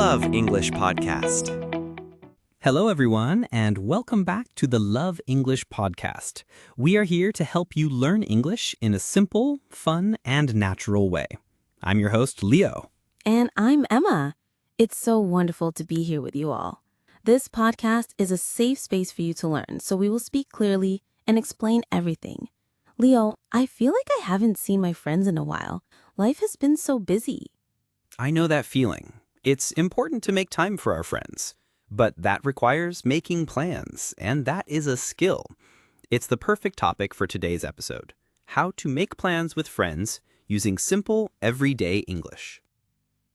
Love English Podcast. Hello, everyone, and welcome back to the Love English Podcast. We are here to help you learn English in a simple, fun, and natural way. I'm your host, Leo. And I'm Emma. It's so wonderful to be here with you all. This podcast is a safe space for you to learn, so we will speak clearly and explain everything. Leo, I feel like I haven't seen my friends in a while. Life has been so busy. I know that feeling. It's important to make time for our friends, but that requires making plans, and that is a skill. It's the perfect topic for today's episode: how to make plans with friends using simple, everyday English.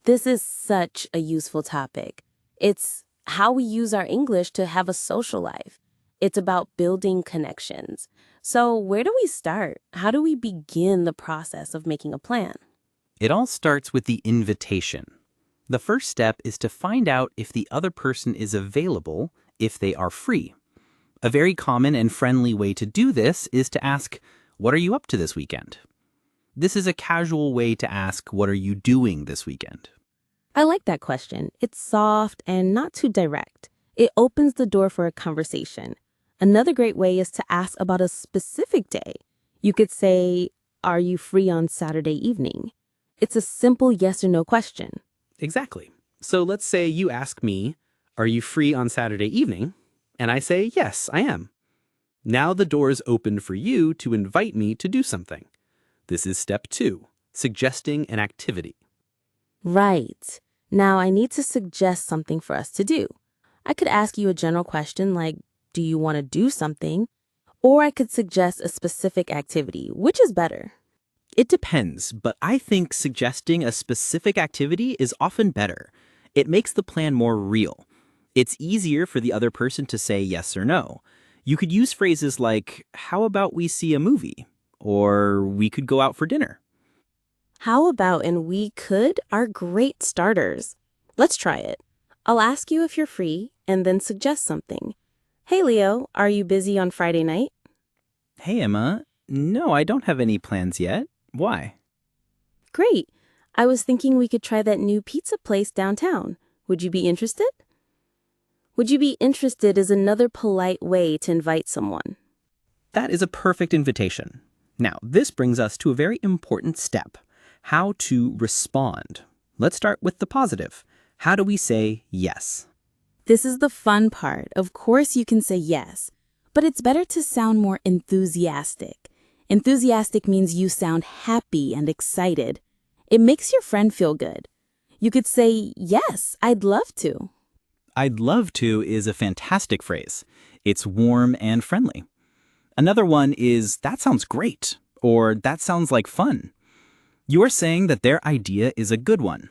This is such a useful topic. It's how we use our English to have a social life. It's about building connections. So where do we start? How do we begin the process of making a plan? It all starts with the invitation. The first step is to find out if the other person is available, if they are free. A very common and friendly way to do this is to ask, "What are you up to this weekend?" This is a casual way to ask, "What are you doing this weekend?" I like that question. It's soft and not too direct. It opens the door for a conversation. Another great way is to ask about a specific day. You could say, "Are you free on Saturday evening?" It's a simple yes or no question. Exactly. So let's say you ask me, "Are you free on Saturday evening?" And I say, "Yes, I am." Now the door is open for you to invite me to do something. This is step 2, suggesting an activity. Right. Now I need to suggest something for us to do. I could ask you a general question like, "Do you want to do something?" Or I could suggest a specific activity. Which is better? It depends, but I think suggesting a specific activity is often better. It makes the plan more real. It's easier for the other person to say yes or no. You could use phrases like, "How about we see a movie?" Or "We could go out for dinner." How about and we could are great starters. Let's try it. I'll ask you if you're free and then suggest something. "Hey, Leo, are you busy on Friday night?" "Hey, Emma. No, I don't have any plans yet. Why?" "Great. I was thinking we could try that new pizza place downtown. Would you be interested?" Would you be interested is another polite way to invite someone. That is a perfect invitation. Now, this brings us to a very important step: how to respond. Let's start with the positive. How do we say yes? This is the fun part. Of course you can say yes, but it's better to sound more enthusiastic. Enthusiastic means you sound happy and excited. It makes your friend feel good. You could say, "Yes, I'd love to." "I'd love to" is a fantastic phrase. It's warm and friendly. Another one is, "That sounds great," or "That sounds like fun." You're saying that their idea is a good one.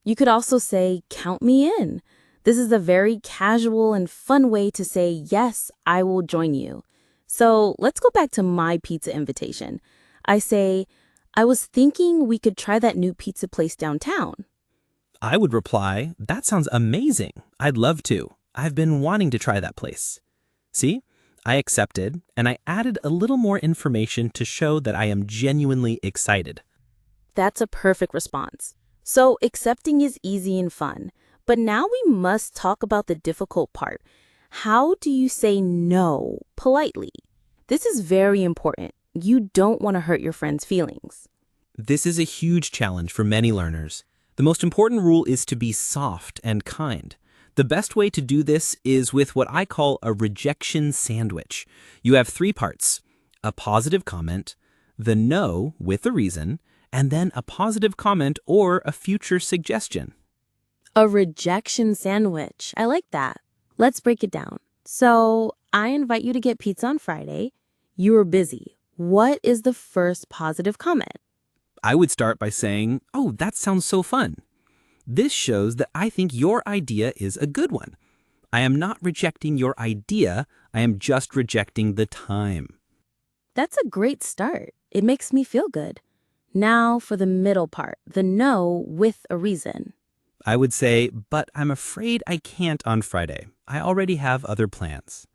You could also say, "Count me in." This is a very casual and fun way to say, "Yes, I will join you." So let's go back to my pizza invitation. I say, "I was thinking we could try that new pizza place downtown." I would reply, "That sounds amazing. I'd love to. I've been wanting to try that place." See? I accepted, and I added a little more information to show that I am genuinely excited. That's a perfect response. So accepting is easy and fun. But now we must talk about the difficult part. How do you say no politely? This is very important. You don't want to hurt your friend's feelings. This is a huge challenge for many learners. The most important rule is to be soft and kind. The best way to do this is with what I call a rejection sandwich. You have 3 parts: a positive comment, the no with a reason, and then a positive comment or a future suggestion. A rejection sandwich. I like that. Let's break it down. So I invite you to get pizza on Friday. You are busy. What is the first positive comment? I would start by saying, "Oh, that sounds so fun." This shows that I think your idea is a good one. I am not rejecting your idea. I am just rejecting the time. That's a great start. It makes me feel good. Now for the middle part, the no with a reason. I would say, "But I'm afraid I can't on Friday. I already have other plans."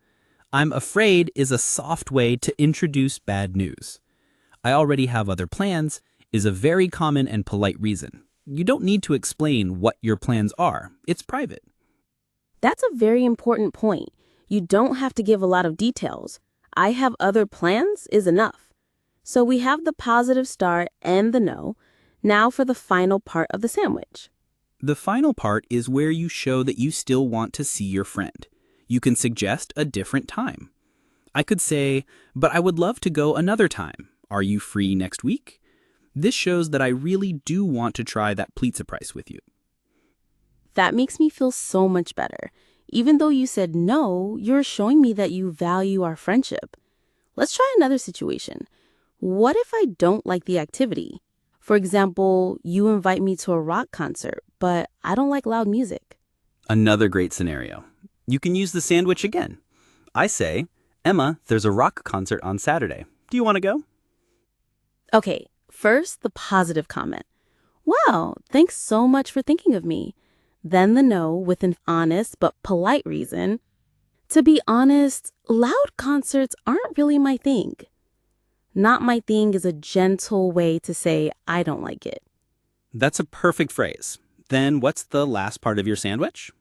"I'm afraid" is a soft way to introduce bad news. "I already have other plans" is a very common and polite reason. You don't need to explain what your plans are. It's private. That's a very important point. You don't have to give a lot of details. I have other plans is enough. So we have the positive start and the no. Now for the final part of the sandwich. The final part is where you show that you still want to see your friend. You can suggest a different time. I could say, but I would love to go another time. Are you free next week? This shows that I really do want to try that pizza price with you. That makes me feel so much better. Even though you said no, you're showing me that you value our friendship. Let's try another situation. What if I don't like the activity? For example, you invite me to a rock concert, but I don't like loud music. Another great scenario. You can use the sandwich again. I say, Emma, there's a rock concert on Saturday. Do you want to go? Okay, first the positive comment. Wow, thanks so much for thinking of me. Then the no with an honest but polite reason. To be honest, loud concerts aren't really my thing. Not my thing is a gentle way to say I don't like it. That's a perfect phrase. Then what's the last part of your sandwich?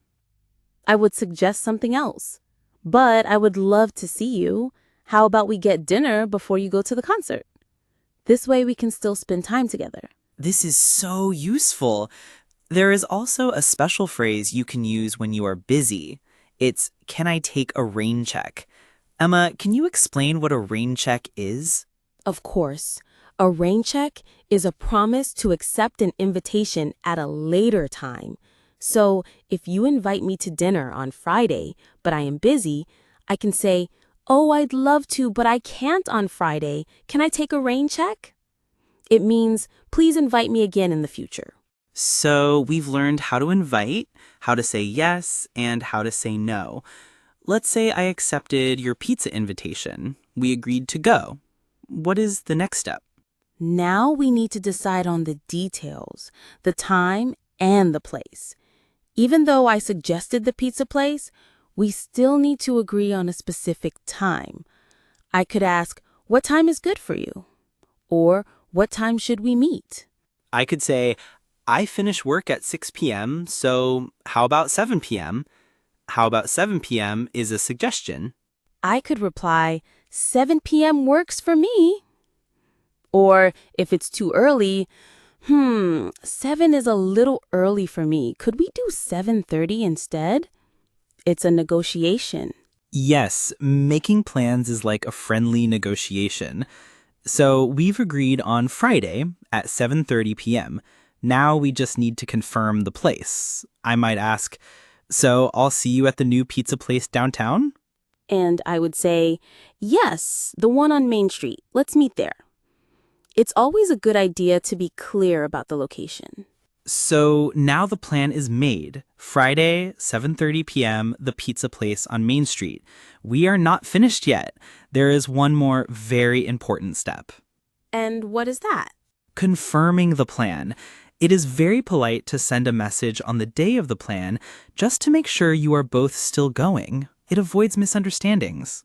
I would suggest something else. But I would love to see you. How about we get dinner before you go to the concert? This way we can still spend time together. This is so useful. There is also a special phrase you can use when you are busy. It's, can I take a rain check? Emma, can you explain what a rain check is? Of course, a rain check is a promise to accept an invitation at a later time. So if you invite me to dinner on Friday, but I am busy, I can say, oh, I'd love to, but I can't on Friday. Can I take a rain check? It means, please invite me again in the future. So we've learned how to invite, how to say yes, and how to say no. Let's say I accepted your pizza invitation. We agreed to go. What is the next step? Now we need to decide on the details, the time, and the place. Even though I suggested the pizza place, we still need to agree on a specific time. I could ask, what time is good for you? Or, what time should we meet? I could say, I finish work at 6 p.m., so how about 7 p.m.? How about 7 p.m. is a suggestion. I could reply, 7 p.m. works for me. Or, if it's too early, 7 is a little early for me. Could we do 7:30 instead? It's a negotiation. Yes, making plans is like a friendly negotiation. So we've agreed on Friday at 7:30 p.m. Now we just need to confirm the place. I might ask, so I'll see you at the new pizza place downtown? And I would say, yes, the one on Main Street. Let's meet there. It's always a good idea to be clear about the location. So now the plan is made. Friday, 7:30 p.m., the pizza place on Main Street. We are not finished yet. There is one more very important step. And what is that? Confirming the plan. It is very polite to send a message on the day of the plan just to make sure you are both still going. It avoids misunderstandings.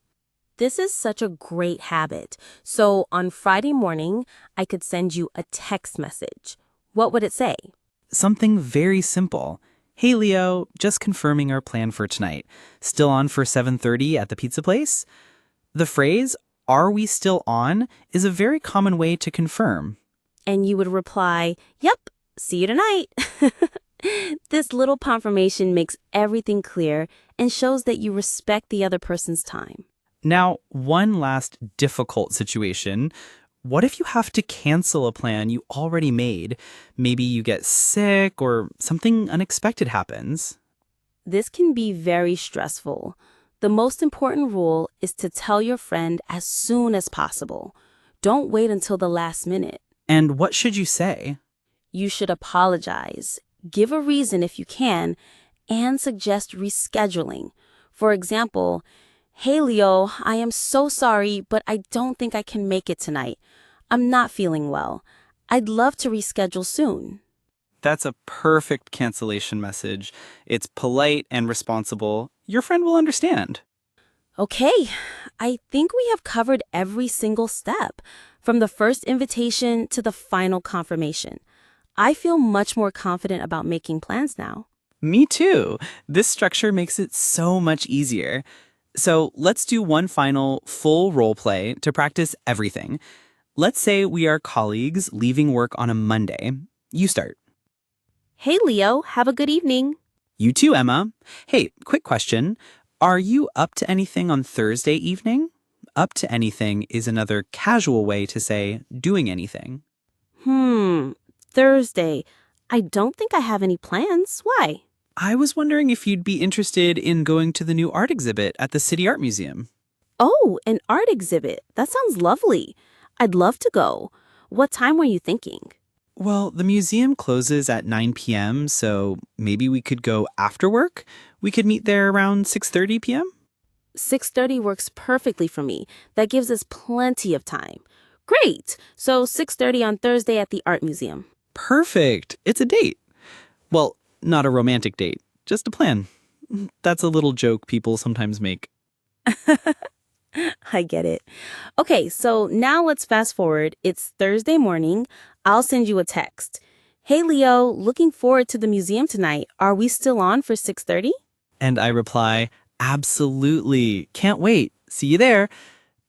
This is such a great habit. So on Friday morning, I could send you a text message. What would it say? Something very simple. Hey Leo, just confirming our plan for tonight. Still on for 7:30 at the pizza place? The phrase, are we still on, is a very common way to confirm. And you would reply, yep, see you tonight. This little confirmation makes everything clear and shows that you respect the other person's time. Now, one last difficult situation. What if you have to cancel a plan you already made? Maybe you get sick or something unexpected happens. This can be very stressful. The most important rule is to tell your friend as soon as possible. Don't wait until the last minute. And what should you say? You should apologize, give a reason if you can, and suggest rescheduling. For example, hey Leo, I am so sorry, but I don't think I can make it tonight. I'm not feeling well. I'd love to reschedule soon. That's a perfect cancellation message. It's polite and responsible. Your friend will understand. Okay, I think we have covered every single step, from the first invitation to the final confirmation. I feel much more confident about making plans now. Me too. This structure makes it so much easier. So let's do one final full role play to practice everything. Let's say we are colleagues leaving work on a Monday. You start. Hey, Leo, have a good evening. You too, Emma. Hey, quick question. Are you up to anything on Thursday evening? Up to anything is another casual way to say doing anything. Thursday. I don't think I have any plans. Why? I was wondering if you'd be interested in going to the new art exhibit at the City Art Museum. Oh, an art exhibit. That sounds lovely. I'd love to go. What time were you thinking? Well, the museum closes at 9 p.m., so maybe we could go after work? We could meet there around 6:30 p.m.? 6:30 works perfectly for me. That gives us plenty of time. Great. So 6:30 on Thursday at the art museum. Perfect. It's a date. Well, not a romantic date, just a plan. That's a little joke people sometimes make. I get it. Okay, so now let's fast forward. It's Thursday morning. I'll send you a text. Hey, Leo, looking forward to the museum tonight. Are we still on for 6:30? And I reply, absolutely. Can't wait. See you there.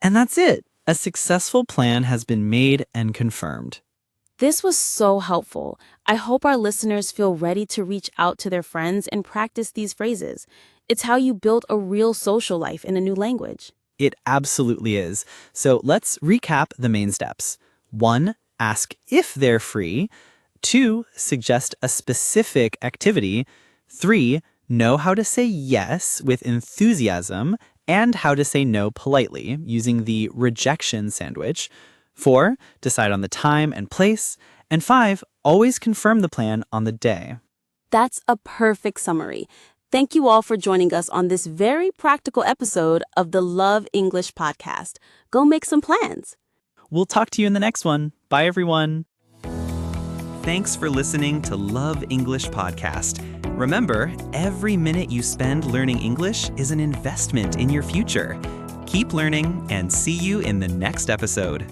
And that's it. A successful plan has been made and confirmed. This was so helpful. I hope our listeners feel ready to reach out to their friends and practice these phrases. It's how you build a real social life in a new language. It absolutely is. So let's recap the main steps. 1, ask if they're free. 2, suggest a specific activity. 3, know how to say yes with enthusiasm and how to say no politely using the rejection sandwich. 4, decide on the time and place. And 5, always confirm the plan on the day. That's a perfect summary. Thank you all for joining us on this very practical episode of the Love English podcast. Go make some plans. We'll talk to you in the next one. Bye, everyone. Thanks for listening to Love English Podcast. Remember, every minute you spend learning English is an investment in your future. Keep learning and see you in the next episode.